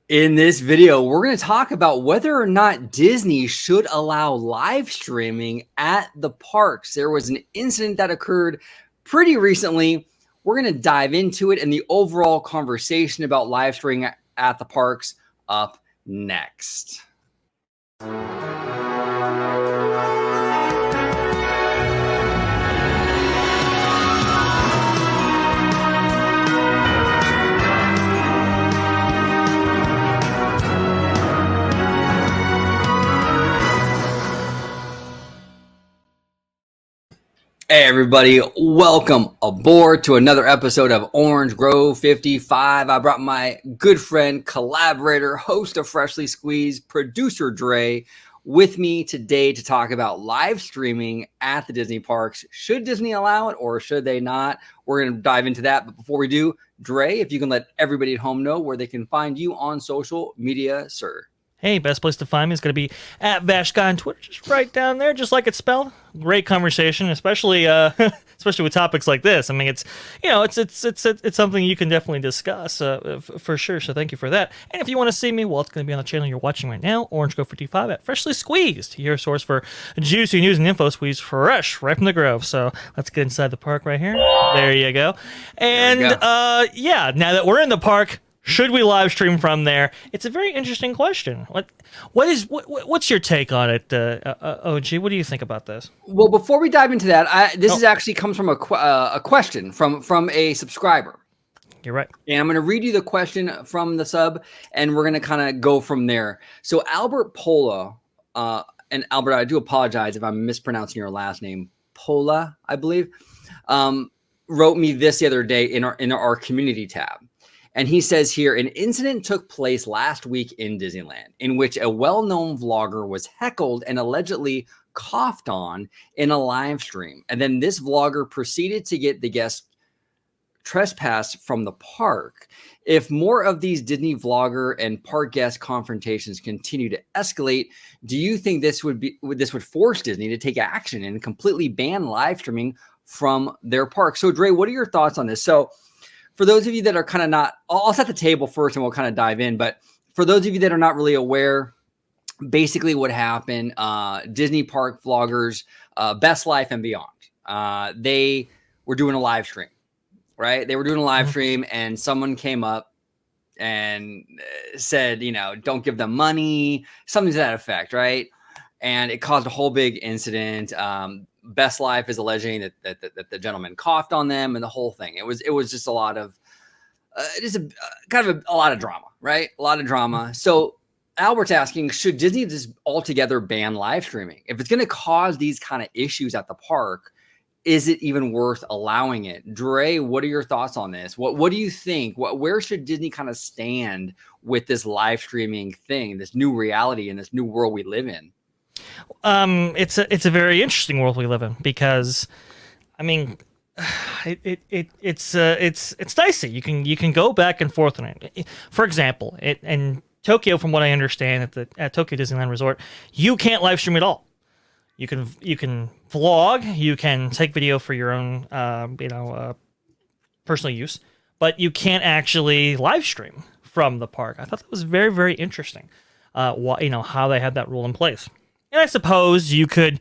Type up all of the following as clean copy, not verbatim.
In this video, we're going to talk about whether or not Disney should allow live streaming at the parks. There was an incident that occurred pretty recently. We're going to dive into it and the overall conversation about live streaming at the parks up next. Hey everybody, welcome aboard to another episode of Orange Grove 55. I brought my good friend, collaborator, host of Freshly Squeezed, producer Dre, with me today to talk about live streaming at the Disney parks. Should Disney allow it or should they not? We're going to dive into that. But before we do, Dre, if you can let everybody at home know where they can find you on social media, sir. Hey, best place to find me is going to be at Vashguy on Twitter, just right down there, just like it's spelled. Great conversation, especially especially with topics like this. I mean, it's something you can definitely discuss for sure. So thank you for that. And if you want to see me, well, it's going to be on the channel you're watching right now, Orange Grove 55 at Freshly Squeezed, your source for juicy news and info squeezed fresh right from the Grove. So let's get inside the park right here. There you go. And yeah, now that we're in the park, should we live stream from there? It's a very interesting question. What's your take on it, OG? What do you think about this? Well, before we dive into that, this is actually comes from a question from a subscriber. You're right. And I'm going to read you the question from the sub, and we're going to kind of go from there. So Albert Pola, and Albert, I do apologize if I'm mispronouncing your last name, Pola, I believe, wrote me this the other day in our community tab. And he says here, an incident took place last week in Disneyland in which a well-known vlogger was heckled and allegedly coughed on in a live stream. And then this vlogger proceeded to get the guest trespassed from the park. If more of these Disney vlogger and park guest confrontations continue to escalate, do you think this would force Disney to take action and completely ban live streaming from their park? So Dre, what are your thoughts on this? So for those of you that are kind of not, I'll set the table first and we'll kind of dive in. But for those of you that are not really aware, basically what happened, Disney park vloggers, Best Life and Beyond, they were doing a live stream, right? They were doing a live stream and someone came up and said, don't give them money, something to that effect, right? And it caused a whole big incident. Best Life is alleging that the gentleman coughed on them and the whole thing. It was just a lot of a lot of drama, right? A lot of drama. So Albert's asking, should Disney just altogether ban live streaming? If it's going to cause these kind of issues at the park, is it even worth allowing it? Dre, what are your thoughts on this? What do you think? Where should Disney kind of stand with this live streaming thing, this new reality and this new world we live in? It's a very interesting world we live in because, I mean, it's dicey. You can go back and forth on it. For example, in Tokyo, from what I understand, at Tokyo Disneyland Resort, you can't live stream at all. You can vlog, you can take video for your own personal use, but you can't actually live stream from the park. I thought that was very, very interesting. How they had that rule in place. And I suppose you could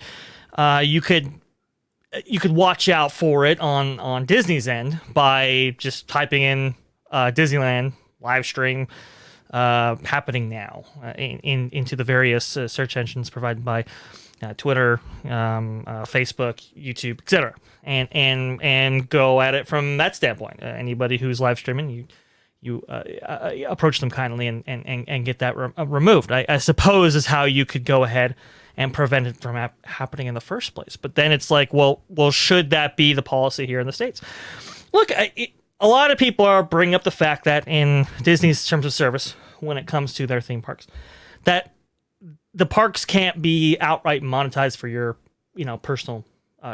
watch out for it on Disney's end by just typing in Disneyland live stream happening now into the various search engines provided by Twitter, Facebook, YouTube, etc. And go at it from that standpoint. Anybody who's live streaming, you approach them kindly and get that removed. I suppose is how you could go ahead and prevent it from happening in the first place. But then it's like, well, should that be the policy here in the States? Look, a lot of people are bringing up the fact that in Disney's terms of service, when it comes to their theme parks, that the parks can't be outright monetized for your, personal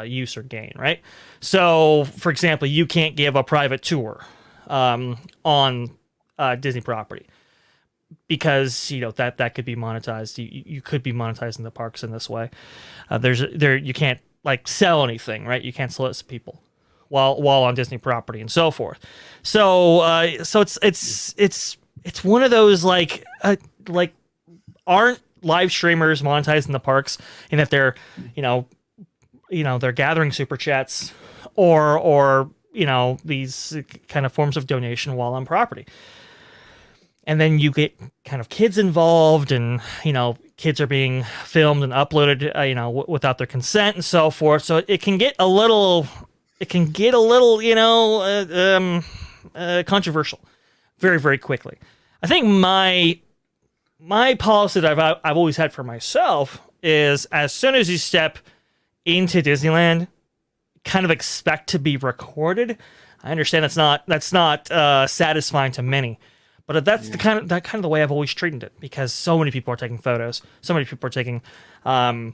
use or gain, right? So, for example, you can't give a private tour on Disney property. because that could be monetized. You could be monetizing the parks in this way. You can't like sell anything, right? You can't solicit people while on Disney property and so forth. So it's it's one of those like aren't live streamers monetized in the parks in that they're you know they're gathering super chats or these kind of forms of donation while on property. And then you get kind of kids involved, and kids are being filmed and uploaded without their consent and so forth. So it can get a little controversial very, very quickly. I think my policy that I've always had for myself is, as soon as you step into Disneyland, kind of expect to be recorded. I understand that's not satisfying to many, but that's the kind of the way I've always treated it, because so many people are taking photos, so many people are taking, back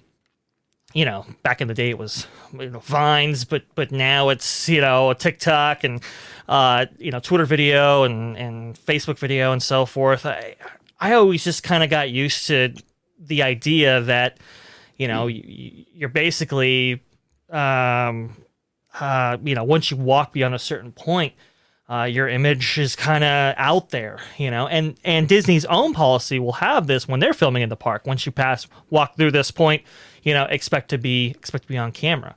in the day it was Vines, but now it's TikTok and Twitter video and Facebook video and so forth. I always just kind of got used to the idea that you're basically once you walk beyond a certain point, your image is kind of out there, and Disney's own policy will have this when they're filming in the park. Once you walk through this point, expect to be on camera.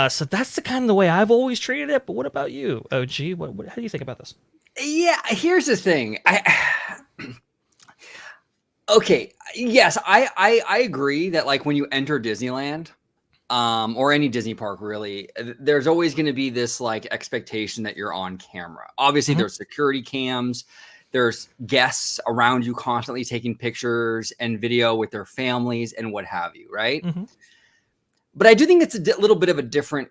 So that's the kind of the way I've always treated it. But what about you, OG? How do you think about this? Yeah, here's the thing. Okay, yes, I agree that, like, when you enter Disneyland, or any Disney park, really, there's always going to be this like expectation that you're on camera. Obviously, there's security cams, there's guests around you constantly taking pictures and video with their families and what have you, right? But I do think it's a little bit of a different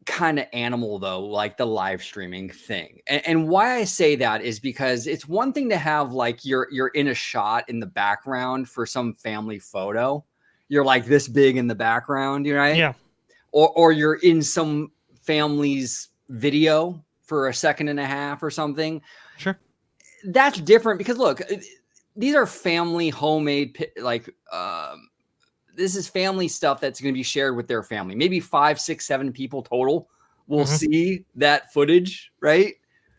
kind of animal, though, like the live streaming thing. And why I say that is because it's one thing to have, like, you're in a shot in the background for some family photo. You're like this big in the background, right? Yeah. Or you're in some family's video for a second and a half or something. Sure. That's different because, look, these are family homemade, like, this is family stuff that's going to be shared with their family. Maybe 5, 6, 7 people total will see that footage, right?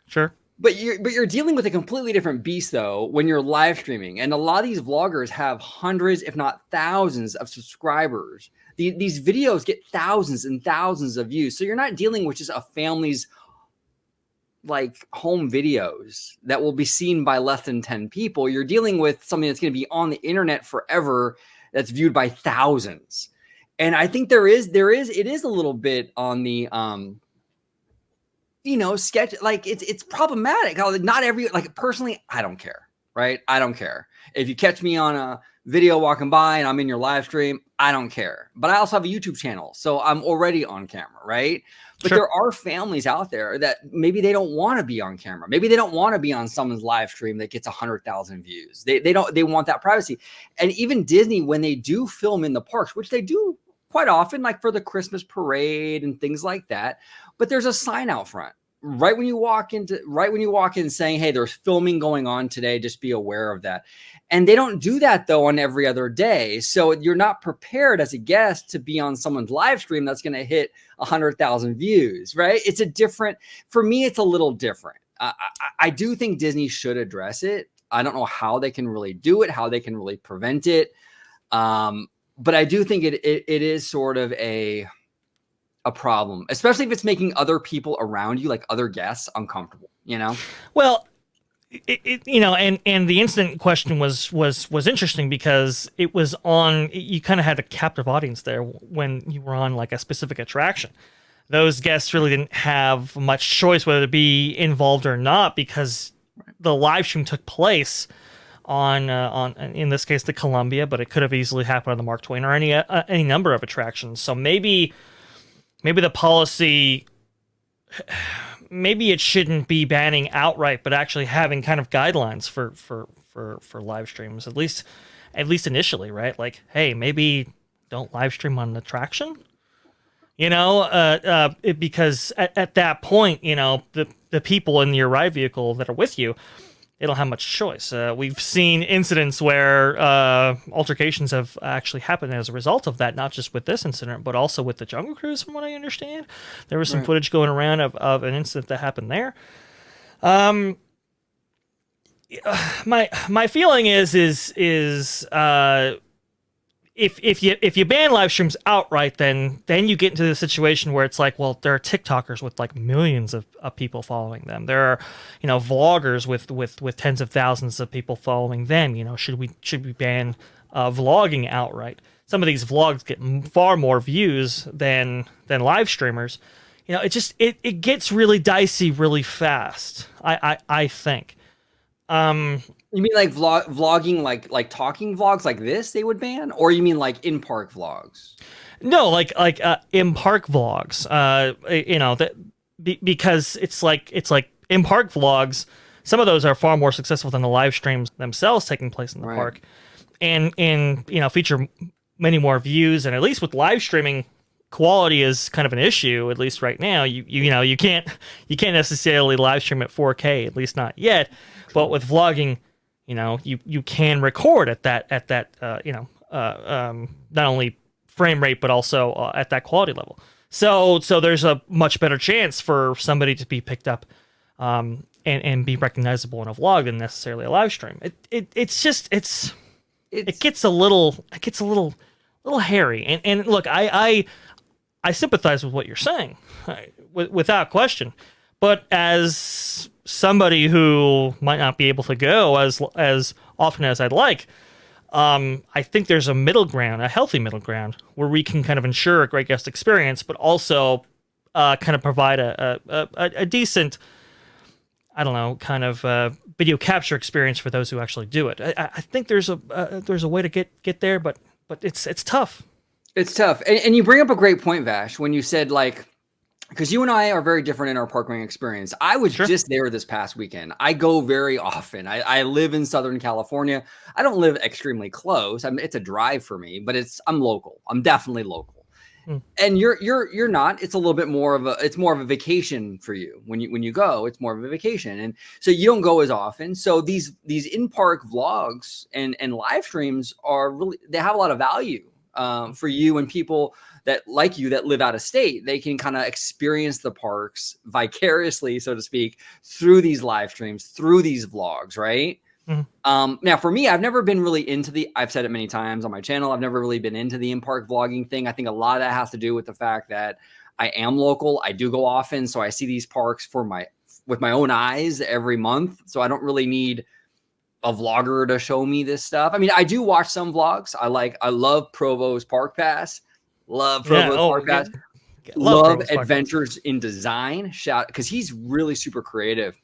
Sure. But you're dealing with a completely different beast, though, when you're live streaming. And a lot of these vloggers have hundreds, if not thousands, of subscribers. These videos get thousands and thousands of views. So you're not dealing with just a family's, like, home videos that will be seen by less than 10 people. You're dealing with something that's going to be on the internet forever, that's viewed by thousands. And I think it is a little bit on the sketch, like it's problematic. Like, not every, like, personally, I don't care, right? I don't care. If you catch me on a video walking by and I'm in your live stream, I don't care. But I also have a YouTube channel, so I'm already on camera, right? But there are families out there that maybe they don't want to be on camera. Maybe they don't want to be on someone's live stream that gets 100,000 views. They want that privacy. And even Disney, when they do film in the parks, which they do quite often, like for the Christmas parade and things like that, but there's a sign out front right when you walk in saying, hey, there's filming going on today, just be aware of that. And they don't do that, though, on every other day. So you're not prepared as a guest to be on someone's live stream that's going to hit 100,000 views, right? For me, it's a little different. I do think Disney should address it. I don't know how they can really do it, how they can really prevent it. But I do think it is sort of a problem, especially if it's making other people around you, like other guests, uncomfortable, Well, and the incident question was interesting because it was on, you kind of had a captive audience there when you were on like a specific attraction. Those guests really didn't have much choice whether to be involved or not, because the live stream took place on in this case the Columbia, but it could have easily happened on the Mark Twain or any number of attractions. So maybe the policy, maybe it shouldn't be banning outright, but actually having kind of guidelines for live streams, at least initially, right? Like, hey, maybe don't live stream on an attraction, because at that point, the people in your ride vehicle that are with you, they don't have much choice. We've seen incidents where altercations have actually happened as a result of that, not just with this incident, but also with the Jungle Cruise, from what I understand. There was some footage going around of an incident that happened there. my feeling is if you ban live streams outright, then you get into the situation where it's like, well, there are TikTokers with like millions of people following them. There are, vloggers with tens of thousands of people following them. Should we ban vlogging outright? Some of these vlogs get far more views than live streamers. It gets really dicey really fast. I think. You mean like vlogging, like talking vlogs like this they would ban, or you mean like in park vlogs? No, like in park vlogs. Because it's like in park vlogs. Some of those are far more successful than the live streams themselves taking place in the park, and feature many more views. And at least with live streaming, quality is kind of an issue. At least right now, you can't necessarily live stream at 4K. At least not yet. But with vlogging, you can record at that not only frame rate but also at that quality level. So there's a much better chance for somebody to be picked up and be recognizable in a vlog than necessarily a live stream. It gets a little hairy. And look, I sympathize with what you're saying, without question. But as somebody who might not be able to go as often as I'd like, I think there's a middle ground, a healthy middle ground, where we can kind of ensure a great guest experience, but also kind of provide a decent, I don't know, kind of video capture experience for those who actually do it. I think there's a way to get there, but it's tough. It's tough, and you bring up a great point, Vash, when you said like, because you and I are very different in our park running experience. I was just there this past weekend. I go very often. I live in Southern California. I don't live extremely close. I mean, it's a drive for me, but I'm local. I'm definitely local. And you're not. It's a little bit more of a vacation for you when you go. It's more of a vacation, and so you don't go as often. So these in park vlogs and live streams they have a lot of value for you and people that like you that live out of state. They can kind of experience the parks vicariously, so to speak, through these live streams, through these vlogs, right? Now, for me, I've never been really into I've said it many times on my channel, I've never really been into the in-park vlogging thing. I think a lot of that has to do with the fact that I am local. I do go often, so I see these parks with my own eyes every month. So I don't really need a vlogger to show me this stuff. I mean, I do watch some vlogs. I love Provo's Park Pass. Love Provo's Park Pass. Love Adventures in Design. Because he's really super creative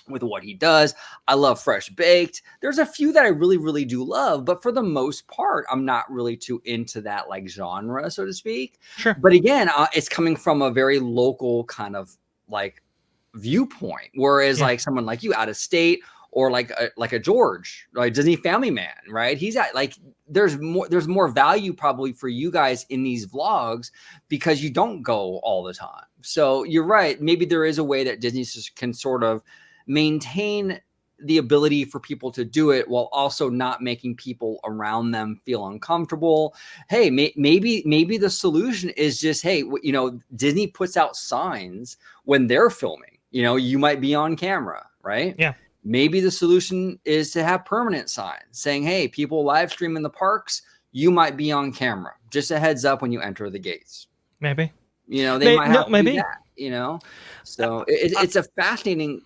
with what he does. I love Fresh Baked. There's a few that I really, really do love, but for the most part, I'm not really too into that like genre, so to speak. Sure. But again, it's coming from a very local kind of like viewpoint, whereas like someone like you out of state, or like a George, like Disney Family Man, right? He's at like, there's more value probably for you guys in these vlogs because you don't go all the time. So you're right. Maybe there is a way that Disney can sort of maintain the ability for people to do it while also not making people around them feel uncomfortable. Hey, maybe the solution is just, hey, Disney puts out signs when they're filming, you might be on camera, right? Yeah. Maybe the solution is to have permanent signs saying, hey, people live stream in the parks, you might be on camera. Just a heads up when you enter the gates. Maybe. They might have to do that, So it's a fascinating,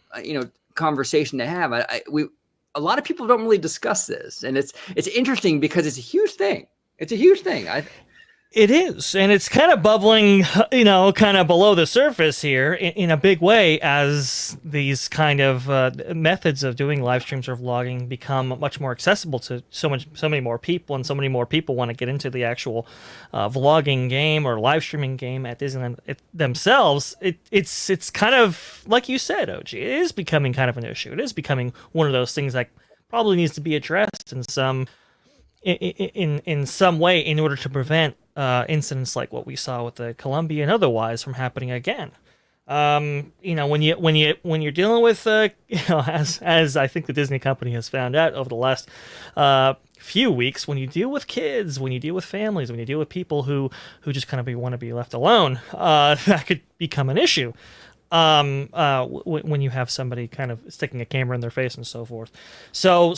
conversation to have. A lot of people don't really discuss this, and it's interesting because it's a huge thing. It's a huge thing. It is, and it's kind of bubbling, kind of below the surface here in a big way as these kind of methods of doing live streams or vlogging become much more accessible to so many more people, and so many more people want to get into the actual vlogging game or live streaming game at Disneyland themselves. It's kind of like you said, OG. It is becoming kind of an issue. It is becoming one of those things that probably needs to be addressed in some way in order to prevent incidents like what we saw with the Columbia and otherwise from happening again. When you're dealing with as I think the Disney company has found out over the last few weeks, when you deal with kids, when you deal with families, when you deal with people who just kind of want to be left alone, that could become an issue. when you have somebody kind of sticking a camera in their face and so forth. So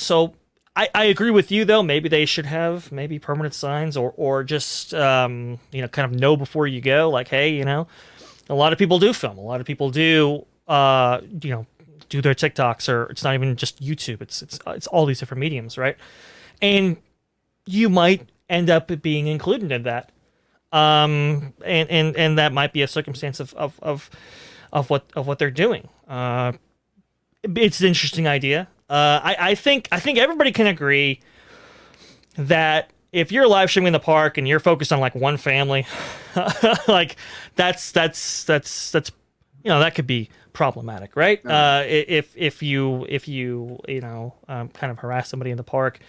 I agree with you though. Maybe they should have maybe permanent signs or just kind of know before you go, like, hey, a lot of people do film. A lot of people do do their TikToks, or it's not even just YouTube. It's all these different mediums, right? And you might end up being included in that. And that might be a circumstance of what they're doing. It's an interesting idea. I think everybody can agree that if you're live streaming in the park and you're focused on like one family, like that's that could be problematic, right? If you kind of harass somebody in the park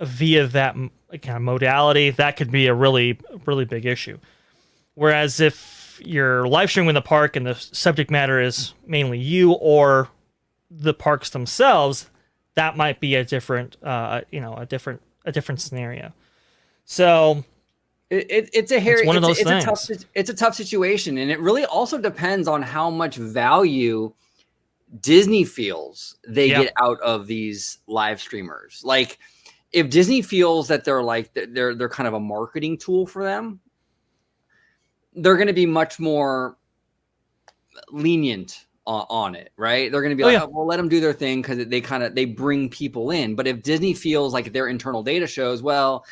via that kind of modality, that could be a really big issue. Whereas if you're live streaming in the park and the subject matter is mainly you or the parks themselves, that might be a different scenario. So it's one of those things. It's a tough situation, and it really also depends on how much value Disney feels they get out of these live streamers. Like, if Disney feels that they're kind of a marketing tool for them, they're going to be much more lenient on it, right? They're going to be well, let them do their thing because they bring people in. But if Disney feels like their internal data shows, well,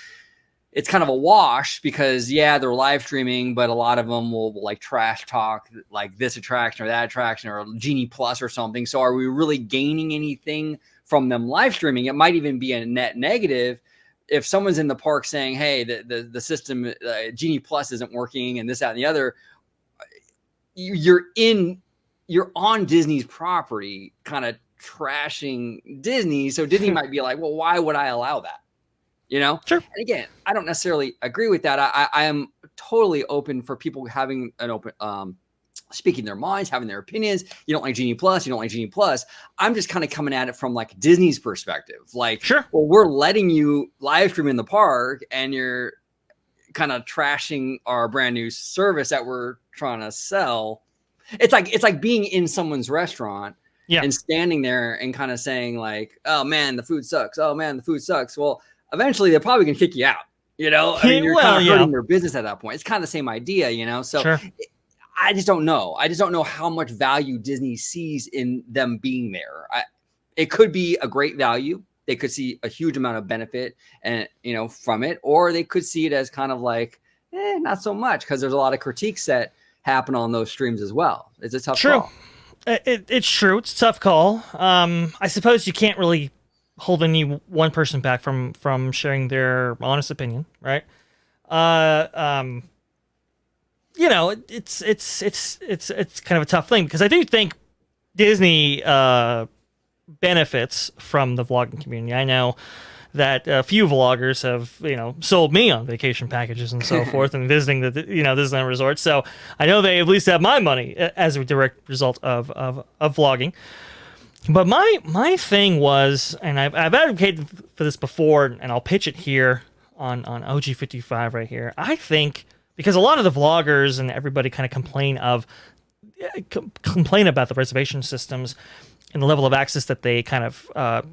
it's kind of a wash because they're live streaming, but a lot of them will like trash talk like this attraction or that attraction or Genie Plus or something. So are we really gaining anything from them live streaming? It might even be a net negative if someone's in the park saying, hey, the system Genie Plus isn't working and this, that, and the other. You're on Disney's property kind of trashing Disney. So Disney might be like, well, why would I allow that? Sure. And again, I don't necessarily agree with that. I am totally open for people having an open, speaking their minds, having their opinions. You don't like Genie Plus. You don't like Genie Plus. I'm just kind of coming at it from like Disney's perspective. Like, sure, well, we're letting you live stream in the park and you're kind of trashing our brand new service that we're trying to sell. It's like being in someone's restaurant and standing there and kind of saying like, oh man, the food sucks. Oh man, the food sucks. Well, eventually they're probably going to kick you out, I mean, you're kind of hurting their business at that point. It's kind of the same idea, so sure. I just don't know. I just don't know how much value Disney sees in them being there. It could be a great value. They could see a huge amount of benefit and, from it, or they could see it as kind of like, not so much because there's a lot of critiques that happen on those streams as well. It's a tough call. It's true. It's a tough call. I suppose you can't really hold any one person back from sharing their honest opinion, right? It's kind of a tough thing because I do think Disney benefits from the vlogging community. I know that a few vloggers have sold me on vacation packages and so forth and visiting the Disneyland resorts. So I know they at least have my money as a direct result of vlogging. But my thing was, and I've advocated for this before, and I'll pitch it here on OG55 right here. I think because a lot of the vloggers and everybody kind of complain about the reservation systems and the level of access that they kind of are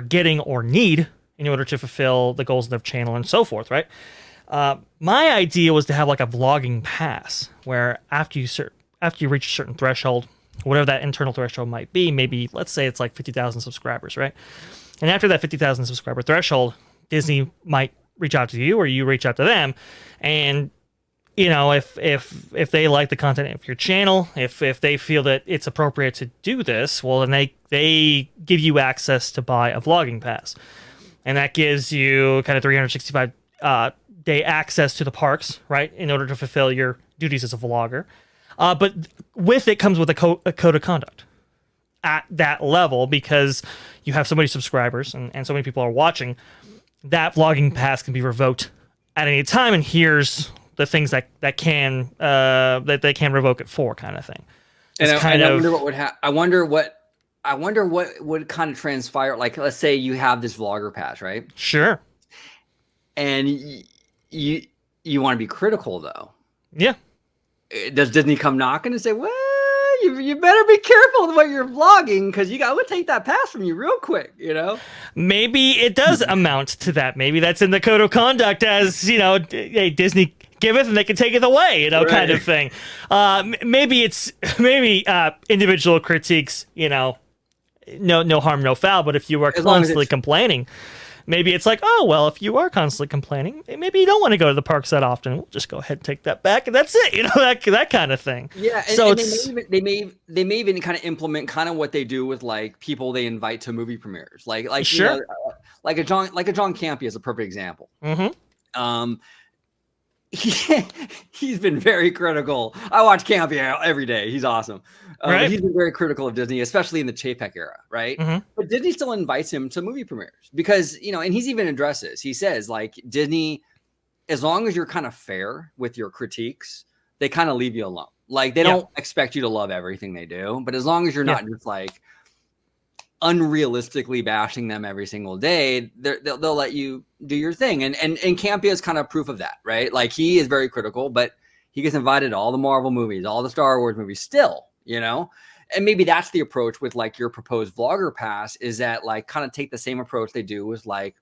getting or need in order to fulfill the goals of their channel and so forth, right? My idea was to have like a vlogging pass where after you reach a certain threshold, whatever that internal threshold might be, maybe let's say it's like 50,000 subscribers, right? And after that 50,000 subscriber threshold, Disney might reach out to you or you reach out to them, and if they like the content of your channel, if they feel that it's appropriate to do this, well, then they give you access to buy a vlogging pass, and that gives you kind of 365 day access to the parks, right, in order to fulfill your duties as a vlogger. But with it comes with a code of conduct at that level, because you have so many subscribers and so many people are watching. That vlogging pass can be revoked at any time, and here's the things that they can revoke it for, kind of thing. It's I wonder what would happen. I wonder what would kind of transpire. Like, let's say you have this vlogger pass, right? Sure. And you want to be critical, though. Yeah. Does Disney come knocking and say, well, you better be careful with what you're vlogging because I would take that pass from you real quick, you know? Maybe it does amount to that. Maybe that's in the code of conduct as, hey, Disney giveth and they can take it away, kind of thing. Maybe individual critiques, no harm, no foul. But if you are constantly complaining, maybe it's like, oh, well, if you are constantly complaining, maybe you don't want to go to the parks that often. We'll just go ahead and take that back, and that's it. That kind of thing. Yeah. And, so they may even kind of implement kind of what they do with like people they invite to movie premieres, like sure. Like a John Campea is a perfect example. Mm-hmm. He's been very critical. I watch Campea every day. He's awesome. Right. He's been very critical of Disney, especially in the Chapek era, right? Mm-hmm. But Disney still invites him to movie premieres because, and he's even addressed this. He says, like, Disney, as long as you're kind of fair with your critiques, they kind of leave you alone. Like, they don't expect you to love everything they do, but as long as you're not just like unrealistically bashing them every single day, they'll let you do your thing. And Campea is kind of proof of that, right? Like, he is very critical, but he gets invited to all the Marvel movies, all the Star Wars movies still, and maybe that's the approach with like your proposed vlogger pass, is that like kind of take the same approach they do with like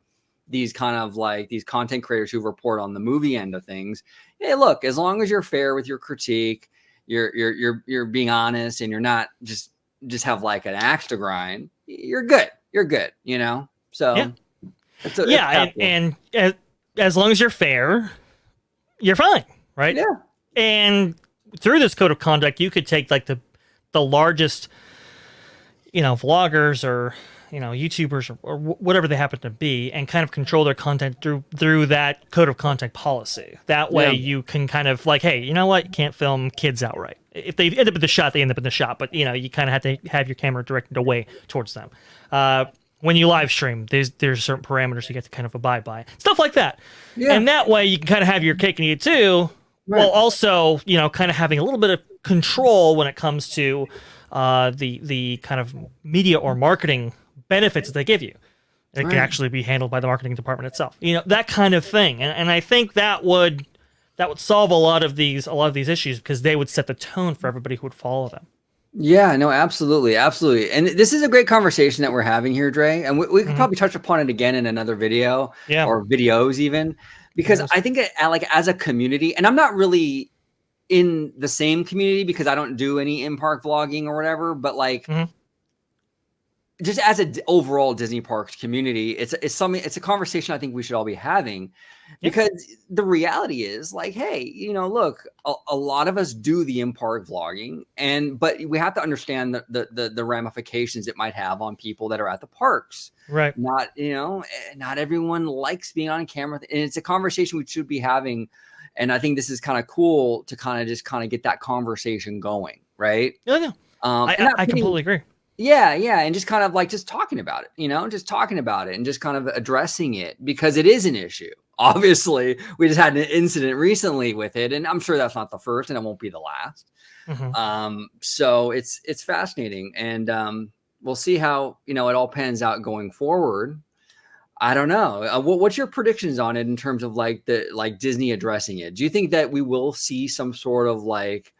these kind of like these content creators who report on the movie end of things. Hey, look, as long as you're fair with your critique, you're being honest, and you're not just have like an axe to grind, you're good. So and as long as you're fair, you're fine, right? Yeah. And through this code of conduct, you could take like the largest, vloggers or YouTubers or whatever they happen to be, and kind of control their content through that code of conduct policy. That way, you can kind of like, hey, you know what? You can't film kids outright. If they end up in the shot, they end up in the shot. But you kind of have to have your camera directed away towards them. When you live stream, there's certain parameters you get to kind of abide by, stuff like that. Yeah. And that way, you can kind of have your cake and eat it too, while also kind of having a little bit of control when it comes to the kind of media or marketing benefits that they give you. It can actually be handled by the marketing department itself. That kind of thing. And I think that would solve a lot of these issues, because they would set the tone for everybody who would follow them. Yeah, no, absolutely. And this is a great conversation that we're having here, Dre. And we could probably touch upon it again in another video, or videos even, because I think like as a community, and I'm not really in the same community because I don't do any in-park vlogging or whatever, but like just as an overall Disney parks community, it's a conversation I think we should all be having, because the reality is like, hey, look, a lot of us do the in-park vlogging, but we have to understand the ramifications it might have on people that are at the parks. Right. Not everyone likes being on camera, and it's a conversation we should be having. And I think this is kind of cool to kind of get that conversation going, right? Yeah. I completely agree. Yeah. And just kind of like just talking about it, just talking about it and just kind of addressing it, because it is an issue. Obviously, we just had an incident recently with it, and I'm sure that's not the first, and it won't be the last. So it's fascinating, and we'll see how it all pans out going forward. I don't know. What's your predictions on it in terms of like Disney addressing it? Do you think that we will see some sort of like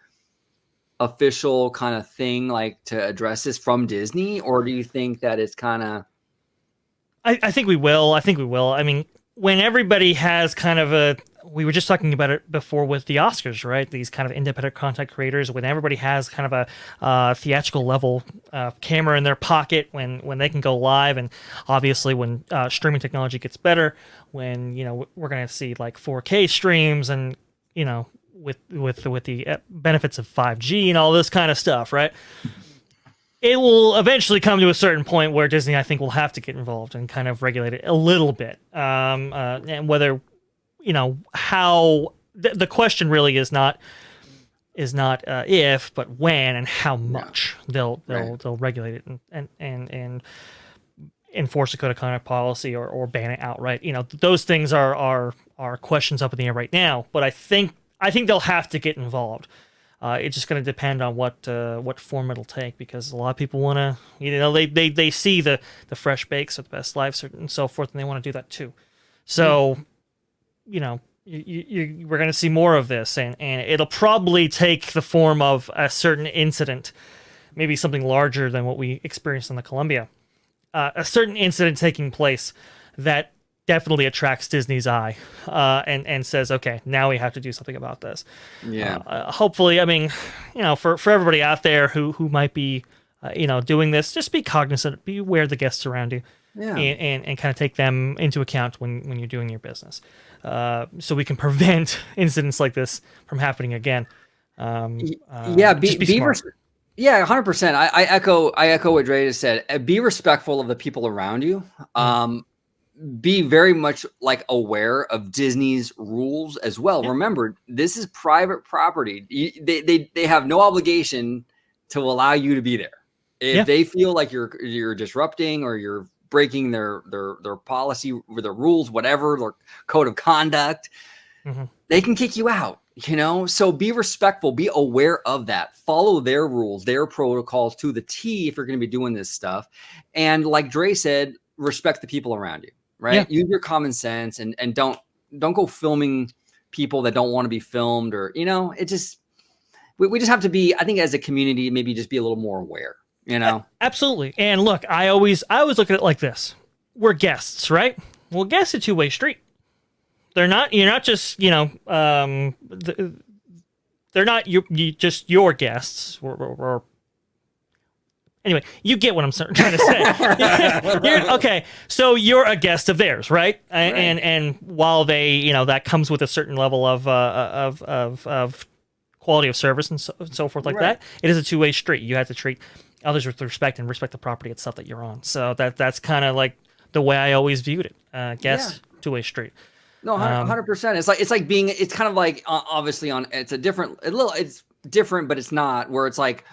official kind of thing like to address this from Disney, or do you think that it's kind of? I think we will. I mean, when everybody has kind of we were just talking about it before with the Oscars, right? These kind of independent content creators, when everybody has kind of a theatrical level camera in their pocket, when they can go live, and obviously when streaming technology gets better, when we're going to see like 4K streams, and with the benefits of 5G and all this kind of stuff, right? It will eventually come to a certain point where Disney, I think, will have to get involved and kind of regulate it a little bit. And whether, how the question really is not if, but when and how much they'll regulate it and enforce a code of conduct policy or ban it outright. Those things are questions up in the air right now. But I think they'll have to get involved. It's just going to depend on what form it'll take, because a lot of people want to, they see the fresh bakes of the best lives and so forth, and they want to do that too. So, we're going to see more of this, and it'll probably take the form of a certain incident, maybe something larger than what we experienced in the Columbia. A certain incident taking place that definitely attracts Disney's eye, and says, okay, now we have to do something about this. Yeah. Hopefully, I mean, for everybody out there who might be, doing this, just be cognizant, be aware of the guests around you, Yeah. and kind of take them into account when you're doing your business, so we can prevent incidents like this from happening again. Yeah, just be smart. Yeah, 100%. I echo what Dre just said. Be respectful of the people around you. Be very much like aware of Disney's rules as well. Yeah. Remember, this is private property. They have no obligation to allow you to be there. If they feel like you're disrupting or you're breaking their policy or their rules, whatever, their code of conduct, they can kick you out. So be respectful, be aware of that, follow their rules, their protocols to the T if you're going to be doing this stuff. And like Dre said, respect the people around you, right? Yeah. Use your common sense and don't go filming people that don't want to be filmed, or, it just, we just have to be, I think as a community, maybe just be a little more aware, Absolutely. And look, I always look at it like this. We're guests, right? Well, guests are a two-way street. You're not just, they're not you just your guests. Anyway, you get what I'm trying to say. Okay, so you're a guest of theirs, right? And while they, that comes with a certain level of quality of service and so forth like that, it is a two-way street. You have to treat others with respect and respect the property itself that you're on. So that's kind of like the way I always viewed it. Guest, two-way street. No, 100%. It's like being, it's kind of like obviously it's different, but it's not, where it's like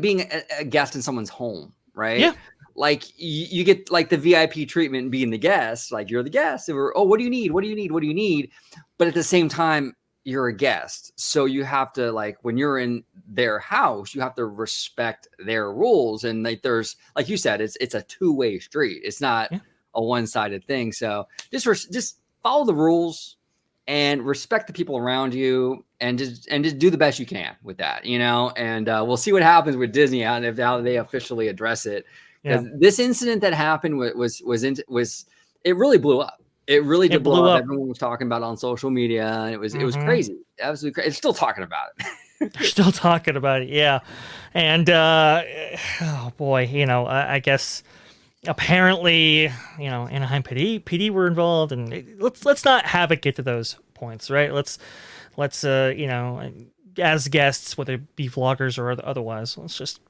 being a guest in someone's home, right? Yeah. Like you get like the VIP treatment and being the guest, like you're the guest. Oh, what do you need? What do you need? What do you need? But at the same time, you're a guest. So you have to, like, when you're in their house, you have to respect their rules. And like, there's, like you said, it's a two-way street. It's not a one-sided thing. So just follow the rules and respect the people around you, and just do the best you can with that, and we'll see what happens with Disney and how they officially address it. Because this incident that happened was it really blew up. It really did blow up. Everyone was talking about it on social media, and it was crazy. Absolutely crazy. It's still talking about it. They're still talking about it. Yeah. And, oh boy, I guess apparently, Anaheim PD were involved, and let's not have it get to those points, right? Let's as guests, whether it be vloggers or otherwise, let's just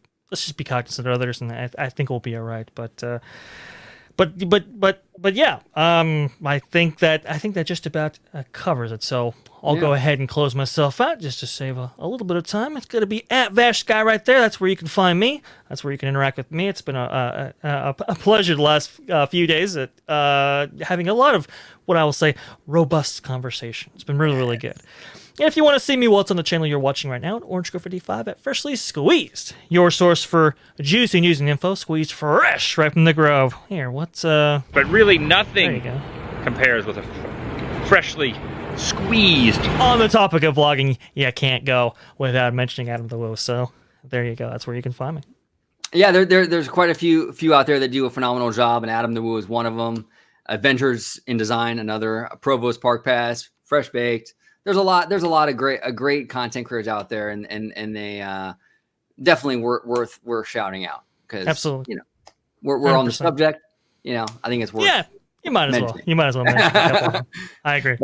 be cognizant of others, and I think we'll be all right. But yeah, I think that just about covers it. So I'll go ahead and close myself out just to save a little bit of time. It's going to be at VashGuy right there. That's where you can find me. That's where you can interact with me. It's been a pleasure the last few days at having a lot of what I will say robust conversation. It's been really, really good. And if you want to see me while it's on the channel you're watching right now, Orange55 at Freshly Squeezed, your source for juicy news and info, squeezed fresh right from the Grove. Here, what's But really, nothing compares with a freshly squeezed. On the topic of vlogging, you can't go without mentioning Adam the Woo. So there you go. That's where you can find me. Yeah, there's quite a few out there that do a phenomenal job, and Adam the Woo is one of them. Adventures in Design, another. Provost Park Pass, Fresh Baked. There's a lot of great content creators out there, and they definitely worth shouting out, because absolutely, we're 100%. On the subject. I think it's worth. Yeah, you might as well. You might as well mention it. I agree.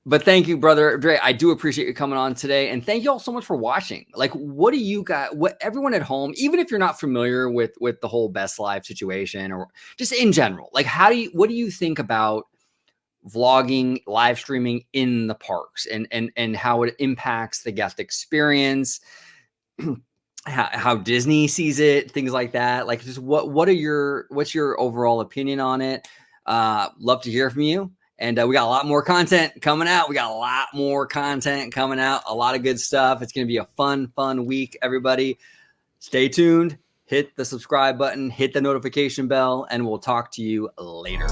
But thank you, brother Dre. I do appreciate you coming on today, and thank you all so much for watching. Like, what do you got? What everyone at home, even if you're not familiar with the whole Best Live situation, or just in general, like, what do you think about vlogging, live streaming in the parks, and how it impacts the guest experience, how Disney sees it, things like that? Like, just what's your overall opinion on it? Love to hear from you. And we got a lot more content coming out. A lot of good stuff. It's going to be a fun week, everybody. Stay tuned. Hit the subscribe button, hit the notification bell, and we'll talk to you later.